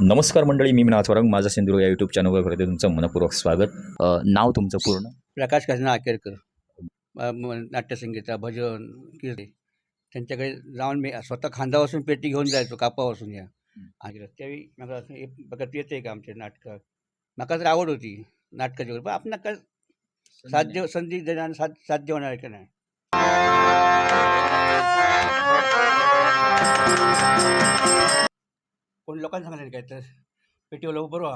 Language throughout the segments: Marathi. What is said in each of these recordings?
नमस्कार मंडळी, मी नाथवरंग. माझा सिंधुदुर्ग या यूट्यूब चॅनलवर खरं तुमचं मनपूर्वक स्वागत. नाव तुमचं पूर्ण? प्रकाश काशीनाथ आकेरकर. नाट्यसंगीता, भजन, कीर्ती त्यांच्याकडे जाऊन मी स्वतः खांदापासून पेटी घेऊन जायचो, कापापासून या आणि रस्त्यावेळी म्हाका असं एक बघत येते का आमच्या नाटकात. म्हाका तर आवड होती नाटकाची, पण आपण काय साध्य संधी देणार साध्य होणार की नाही. कोण लोकांना सांगणार काय तर पेटीवाला बरोबर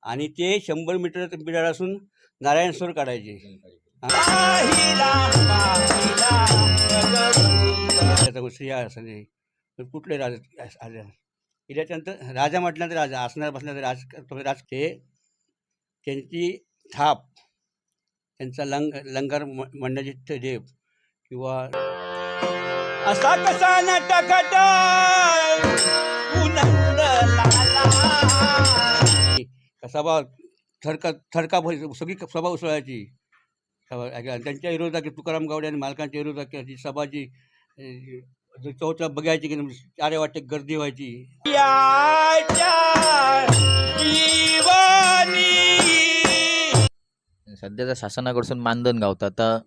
आणि ते 100 मीटर बिडाळ असून नारायण स्वर काढायचे. स्त्रिया असणे कुठले राजा आल्या त्याच्यानंतर राजा म्हटलं तर राजा असणार बसणार तर राज ते त्यांची थाप त्यांचा लंगर म्हणण्याची देव किंवा असा कसा नाटकात सभा थरका सगळी सभा उसळायची. त्यांच्या विरोधात तुकाराम गावडे आणि मालकांच्या विरोधात सभाची चौथा बघायची की चारे वाटे गर्दी व्हायची. सध्याच्या शासनाकडून मानधन गावतात तर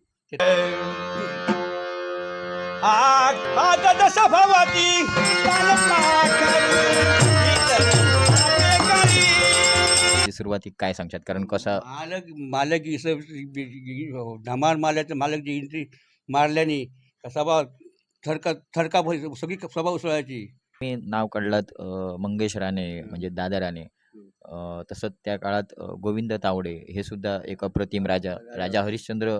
सुरुवाती काय सांगतात, कारण कसा मालक धमाल मालक जी एंट्री मारल्याने सभा थरका सगळी सभा उसळायची. मी नाव काढलात मंगेश राणे म्हणजे दादा राणे. तसंच त्या काळात गोविंद तावडे हे सुद्धा एक अप्रतिम राजा हरिश्चंद्र